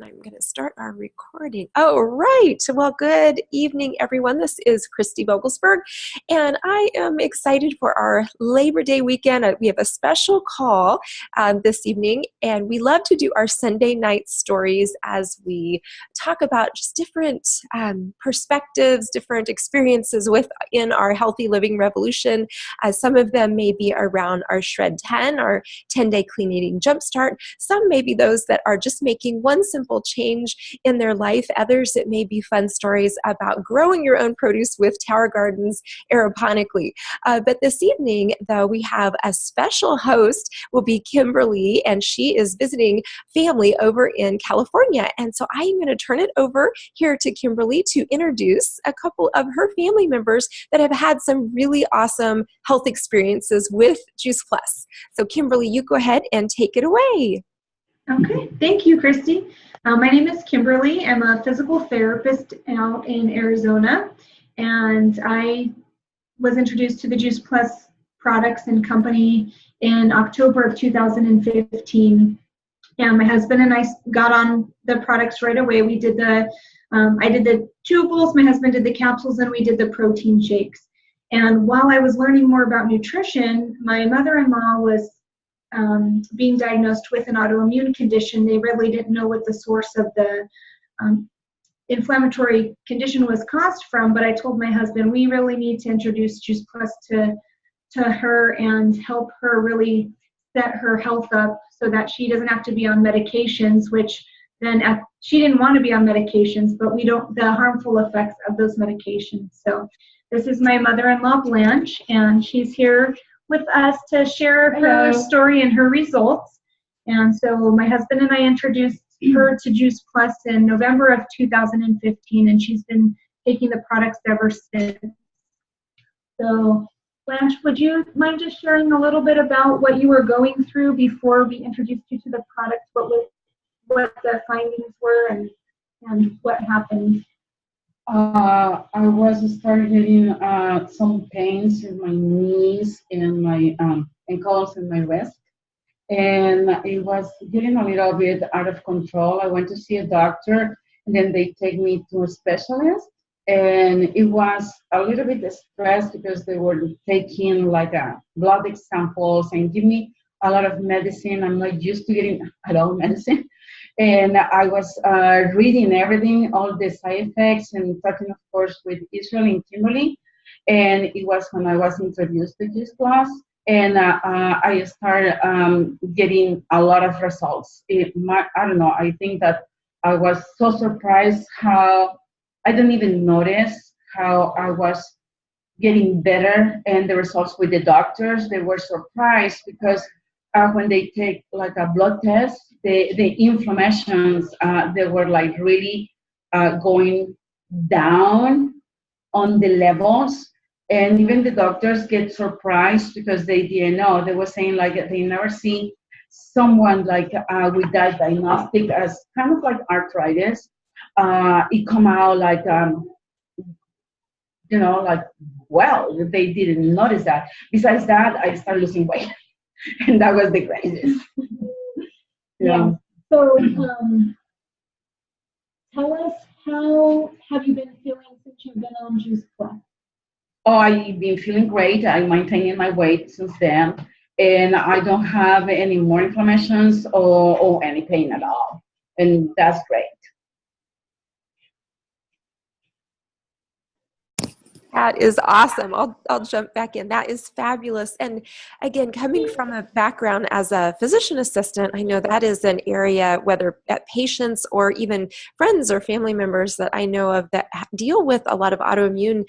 I'm going to start our recording. Oh, right. Well, good evening, everyone. This is Christy Vogelsberg, and I am excited for our Labor Day weekend. We have a special call this evening, and we love to do our Sunday night stories as we talk about just different perspectives, different experiences within our healthy living revolution. Some of them may be around our Shred 10, our 10-day clean eating jumpstart. Some may be those that are just making one simple change in their life. Others, it may be fun stories about growing your own produce with tower gardens aeroponically. But this evening, though, we have a special host, will be Kimberly, and she is visiting family over in California. And so I am going to turn it over here to Kimberly to introduce a couple of her family members that have had some really awesome health experiences with Juice Plus. So Kimberly, you go ahead and take it away. Okay, thank you, Christy. My name is Kimberly. I'm a physical therapist out in Arizona, and I was introduced to the Juice Plus products and company in October of 2015. And my husband and I got on the products right away. We did I did the chewables, my husband did the capsules, and we did the protein shakes. And while I was learning more about nutrition, my mother-in-law was being diagnosed with an autoimmune condition. They really didn't know what the source of the inflammatory condition was caused from, but I told my husband, we really need to introduce Juice Plus to her and help her really set her health up so that she doesn't have to be on medications, which then she didn't want to be on medications, but the harmful effects of those medications. So this is my mother-in-law, Blanche, and she's here with us to share her story and her results. And so my husband and I introduced her to Juice Plus in November of 2015, and she's been taking the products ever since. So Blanche, would you mind just sharing a little bit about what you were going through before we introduced you to the products, what the findings were and what happened? I was started getting some pains in my knees and my ankles and my wrist, and it was getting a little bit out of control. I went to see a doctor, and then they take me to a specialist, and it was a little bit stressed because they were taking like blood samples and give me a lot of medicine. I'm not used to getting a lot of medicine. And I was reading everything, all the side effects, and talking, of course, with Israel and Kimberly. And it was when I was introduced to this class, and I started getting a lot of results. I don't know, I think that I was so surprised how I didn't even notice how I was getting better, and the results with the doctors, they were surprised because when they take like a blood test, the inflammations, they were like really going down on the levels. And even the doctors get surprised because they didn't know. They were saying like they never see someone like with that diagnostic as kind of like arthritis. It come out like, like, well, they didn't notice that. Besides that, I started losing weight. And that was the craziest. Yeah. So tell us, how have you been feeling since you've been on Juice Plus? Oh, I've been feeling great. I'm maintaining my weight since then. And I don't have any more inflammations or any pain at all. And that's great. That is awesome. I'll jump back in. That is fabulous. And again, coming from a background as a physician assistant, I know that is an area, whether at patients or even friends or family members that I know of that deal with a lot of autoimmune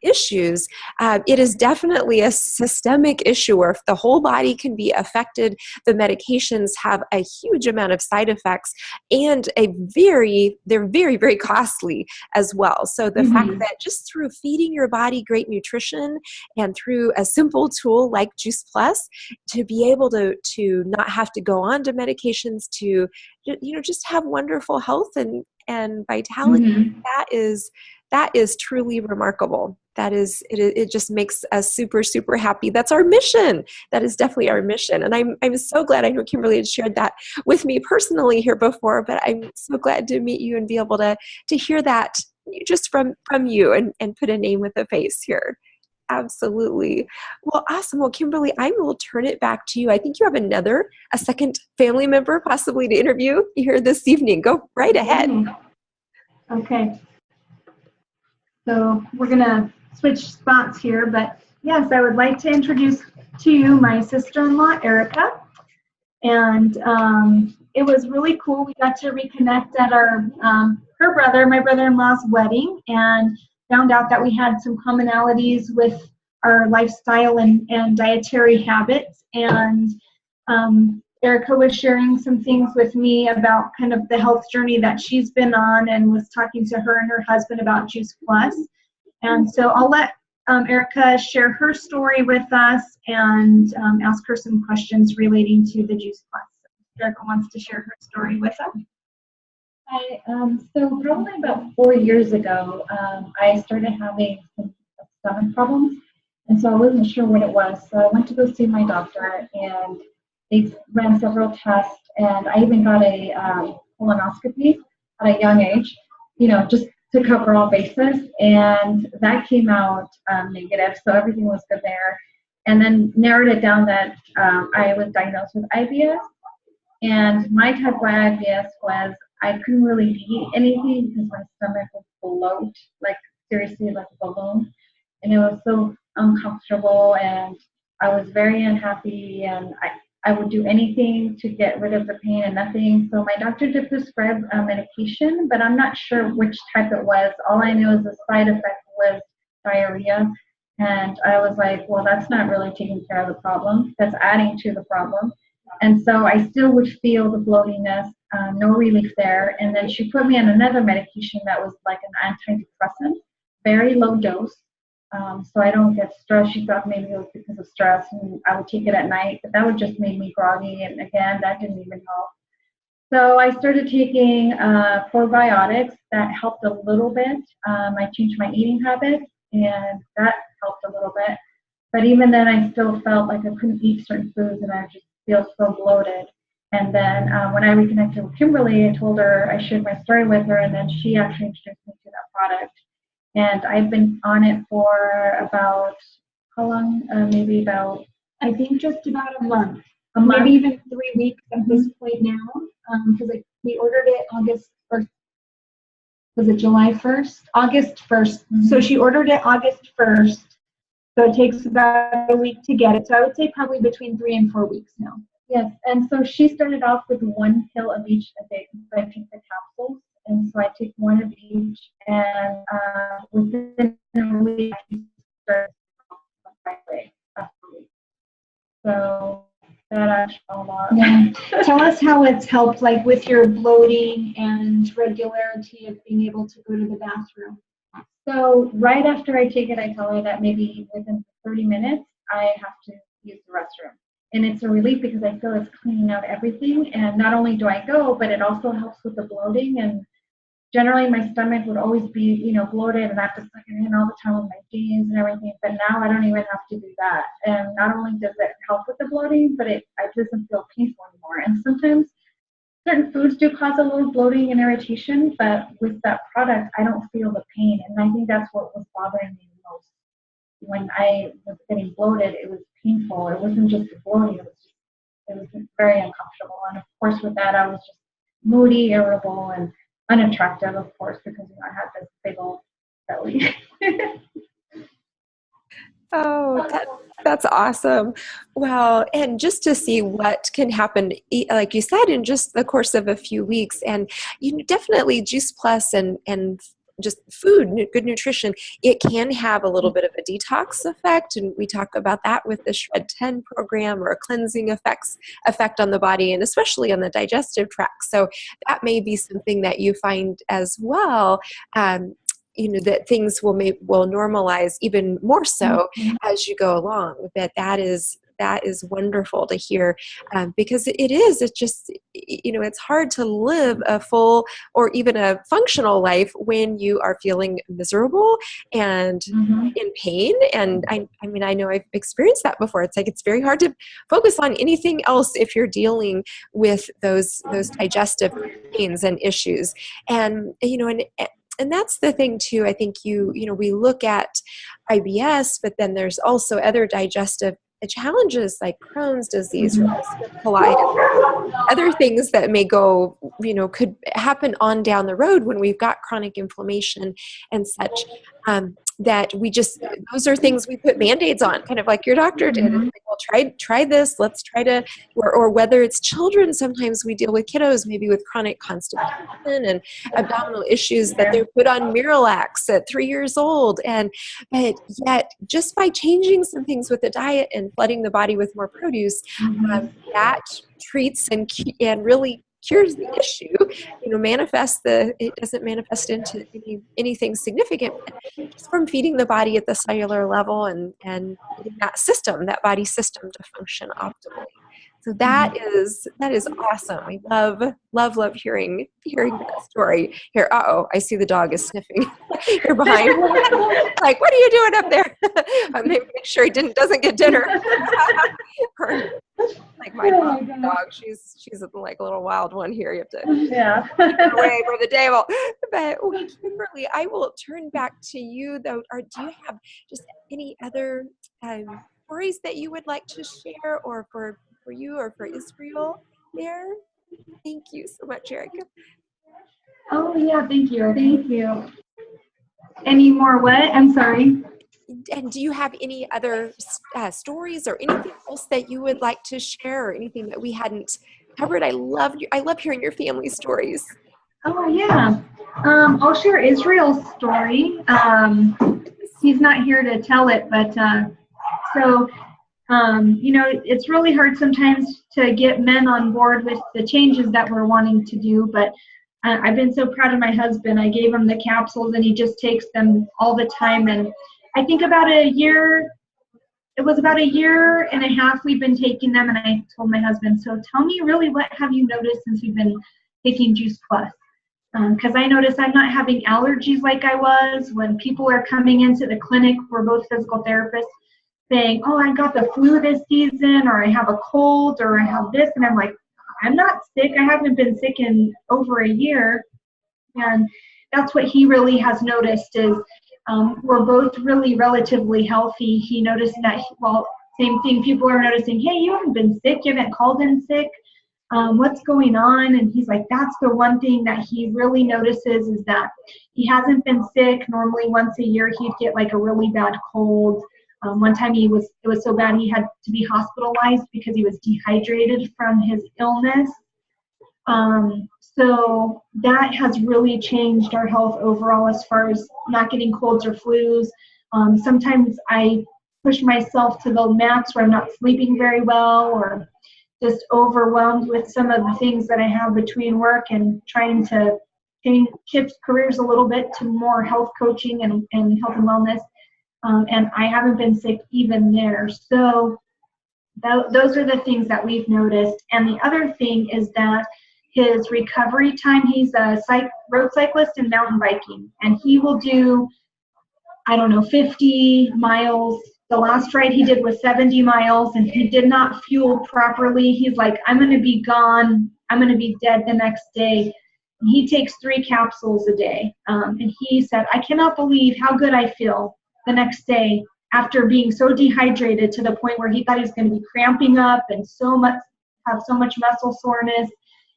issues. It is definitely a systemic issue where if the whole body can be affected, the medications have a huge amount of side effects, and they're very, very costly as well. So the fact that just through feeding your body great nutrition and through a simple tool like Juice Plus, to be able to not have to go on to medications, to just have wonderful health and vitality. Mm-hmm. That is truly remarkable. It just makes us super, super happy. That's our mission. That is definitely our mission. And I'm so glad. I know Kimberly had shared that with me personally here before, but I'm so glad to meet you and be able to hear that just from you and put a name with a face here. Absolutely. Well, awesome. Well, Kimberly, I will turn it back to you. I think you have a second family member possibly to interview here this evening. Go right ahead. Okay. So we're going to switch spots here, but yes, I would like to introduce to you my sister-in-law, Erica. And it was really cool. We got to reconnect at my brother-in-law's wedding, and found out that we had some commonalities with our lifestyle and dietary habits. And Erica was sharing some things with me about kind of the health journey that she's been on, and was talking to her and her husband about Juice Plus. And so I'll let Erica share her story with us and ask her some questions relating to the Juice Plus. Erica wants to share her story with us. Hi. So probably about 4 years ago, I started having some stomach problems, and so I wasn't sure what it was. So I went to go see my doctor, and they ran several tests, and I even got a colonoscopy at a young age, just to cover all bases, and that came out negative, so everything was good there. And then narrowed it down that I was diagnosed with IBS, and my type 1 IBS was I couldn't really eat anything because my stomach would bloat, like seriously like a balloon, and it was so uncomfortable, and I was very unhappy, and I would do anything to get rid of the pain and nothing. So my doctor did prescribe medication, but I'm not sure which type it was. All I know is the side effect was diarrhea. And I was like, well, that's not really taking care of the problem. That's adding to the problem. And so I still would feel the bloatiness, no relief there. And then she put me on another medication that was like an antidepressant, very low dose. So I don't get stressed. She thought maybe it was because of stress, and I would take it at night, but that would just make me groggy, and again, that didn't even help. So I started taking probiotics. That helped a little bit. I changed my eating habits, and that helped a little bit. But even then, I still felt like I couldn't eat certain foods, and I just feel so bloated. And then when I reconnected with Kimberly, I told her, I shared my story with her, and then she actually introduced me to that product. And I've been on it for about, how long? Maybe about, I think just about a month. a month. Maybe even 3 weeks at this point now, because we ordered it August 1st. Was it July 1st? August 1st. Mm-hmm. So she ordered it August 1st. So it takes about a week to get it. So I would say probably between 3 and 4 weeks now. Yes, and so she started off with 1 pill of each a day because I take the capsules, and so I take 1 of each, and within a week, I started right away after a week. So that actually a lot. Yeah. Tell us how it's helped, like with your bloating and regularity of being able to go to the bathroom. So right after I take it, I tell her that maybe within 30 minutes, I have to use the restroom. And it's a relief because I feel it's cleaning out everything. And not only do I go, but it also helps with the bloating. And generally my stomach would always be, bloated, and I have to suck it in all the time with my jeans and everything. But now I don't even have to do that. And not only does it help with the bloating, but it doesn't feel painful anymore. And sometimes certain foods do cause a little bloating and irritation, but with that product, I don't feel the pain. And I think that's what was bothering me the most. When I was getting bloated, it was painful. It wasn't just the bloating, it was very uncomfortable. And of course, with that, I was just moody, irritable, and unattractive, of course, because I had this big old belly. Oh, that's awesome. Well, and just to see what can happen, like you said, in just the course of a few weeks, and definitely Juice Plus and just food, good nutrition, it can have a little bit of a detox effect, and we talk about that with the Shred 10 program, or a cleansing effect on the body, and especially on the digestive tract. So that may be something that you find as well. That things will normalize even more so as you go along. That that is wonderful to hear, because it's just, it's hard to live a full or even a functional life when you are feeling miserable and in pain. And I mean, I know I've experienced that before. It's like, it's very hard to focus on anything else if you're dealing with those digestive pains and issues. And, and that's the thing too. I think we look at IBS, but then there's also other digestive challenges like Crohn's disease or ulcerative colitis, other things that may go, could happen on down the road when we've got chronic inflammation and such. That those are things we put Band-Aids on, kind of like your doctor did. It's like, well, try this, let's try to, or whether it's children, sometimes we deal with kiddos, maybe with chronic constipation and abdominal issues that they're put on Miralax at 3 years old. But yet just by changing some things with the diet and flooding the body with more produce, that treats and really cures the issue, it doesn't manifest into anything significant, just from feeding the body at the cellular level and getting that body system to function optimally. So that is awesome. I love hearing that story. Here, I see the dog is sniffing. You're behind. Like, what are you doing up there? Maybe make sure he doesn't get dinner. Like my dog, she's like a little wild one here. You have to keep her away from the table. But Kimberly, I will turn back to you though. Or do you have just any other stories that you would like to share, or for you or for Israel there? Thank you so much, Erica. Oh yeah, thank you. Any more what? I'm sorry. And do you have any other stories or anything else that you would like to share, or anything that we hadn't covered? I love hearing your family stories. Oh yeah. I'll share Israel's story. He's not here to tell it, but it's really hard sometimes to get men on board with the changes that we're wanting to do, but I've been so proud of my husband. I gave him the capsules and he just takes them all the time. And I think it was about a year and a half we've been taking them, and I told my husband, so tell me really, what have you noticed since we've been taking Juice Plus? Because I noticed I'm not having allergies like I was. When people are coming into the clinic, we're both physical therapists, saying, oh, I got the flu this season, or I have a cold, or I have this, and I'm like, I'm not sick. I haven't been sick in over a year. And that's what he really has noticed is we're both really relatively healthy. He noticed that, same thing, people are noticing, hey, you haven't been sick, you haven't called in sick. What's going on? And he's like, that's the one thing that he really notices is that he hasn't been sick. Normally once a year he'd get like a really bad cold. One time it was so bad he had to be hospitalized because he was dehydrated from his illness. So that has really changed our health overall as far as not getting colds or flus. Sometimes I push myself to the max where I'm not sleeping very well, or just overwhelmed with some of the things that I have between work and trying to shift careers a little bit to more health coaching and health and wellness. And I haven't been sick even there. So those are the things that we've noticed. And the other thing is that his recovery time, he's a road cyclist and mountain biking, and he will do, 50 miles. The last ride he did was 70 miles, and he did not fuel properly. He's like, I'm going to be gone. I'm going to be dead the next day. And he takes 3 capsules a day. And he said, I cannot believe how good I feel the next day after being so dehydrated to the point where he thought he was going to be cramping up and have so much muscle soreness.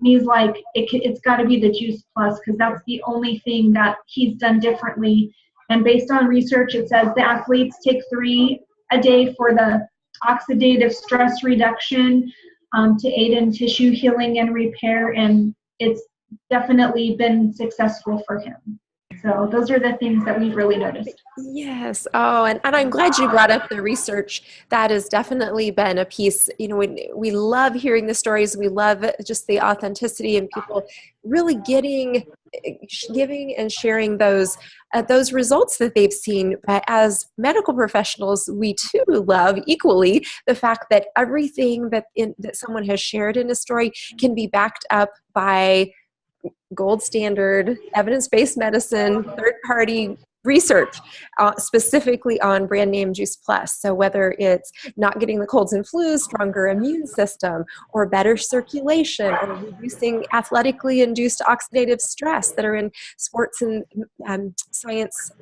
And he's like, it's got to be the Juice Plus, because that's the only thing that he's done differently. And based on research, it says the athletes take 3 a day for the oxidative stress reduction to aid in tissue healing and repair. And it's definitely been successful for him. So those are the things that we've really noticed. Yes. Oh, and I'm glad you brought up the research. That has definitely been a piece. You know, we love hearing the stories. We love just the authenticity and people really giving and sharing those results that they've seen. But as medical professionals, we too love equally the fact that everything that someone has shared in a story can be backed up by gold standard, evidence-based medicine, third-party research, specifically on brand name Juice Plus. So whether it's not getting the colds and flus, stronger immune system, or better circulation, or reducing athletically induced oxidative stress that are in sports and science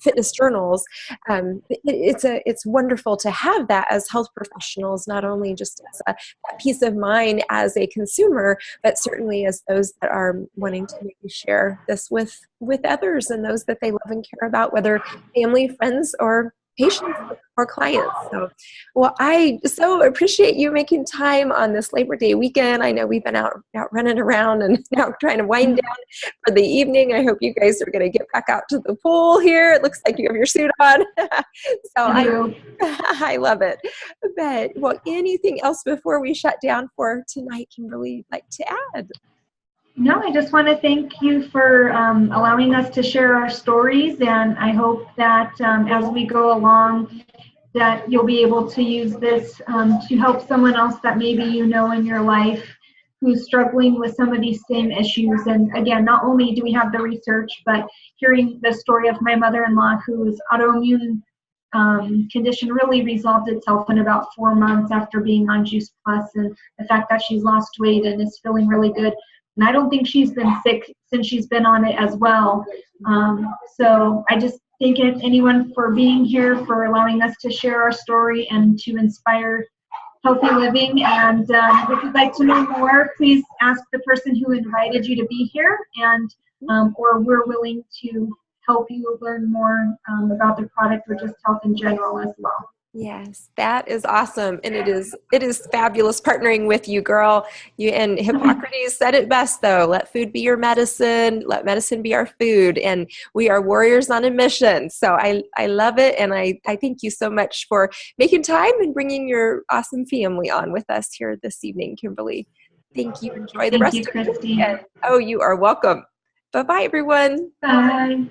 fitness journals, it's wonderful to have that as health professionals, not only just as a peace of mind as a consumer, but certainly as those that are wanting to maybe share this with others and those that they love and care about, whether family, friends, or patients or clients. So, well, I so appreciate you making time on this Labor Day weekend. I know we've been out running around and now trying to wind down for the evening. I hope you guys are going to get back out to the pool here. It looks like you have your suit on. So I love it. But, well, anything else before we shut down for tonight, Kimberly, you'd like to add? No, I just want to thank you for allowing us to share our stories, and I hope that as we go along that you'll be able to use this to help someone else that maybe you know in your life who's struggling with some of these same issues. And again, not only do we have the research, but hearing the story of my mother-in-law whose autoimmune condition really resolved itself in about 4 months after being on Juice Plus, and the fact that she's lost weight and is feeling really good. And I don't think she's been sick since she's been on it as well. So I just thank anyone for being here, for allowing us to share our story and to inspire healthy living. And if you'd like to know more, please ask the person who invited you to be here, and or we're willing to help you learn more about the product or just health in general as well. Yes, that is awesome. And it is fabulous partnering with you, girl. And Hippocrates said it best, though. Let food be your medicine. Let medicine be our food. And we are warriors on a mission. So I love it. And I thank you so much for making time and bringing your awesome family on with us here this evening, Kimberly. Thank you. Enjoy the rest of your weekend. Oh, you are welcome. Bye-bye, everyone. Bye.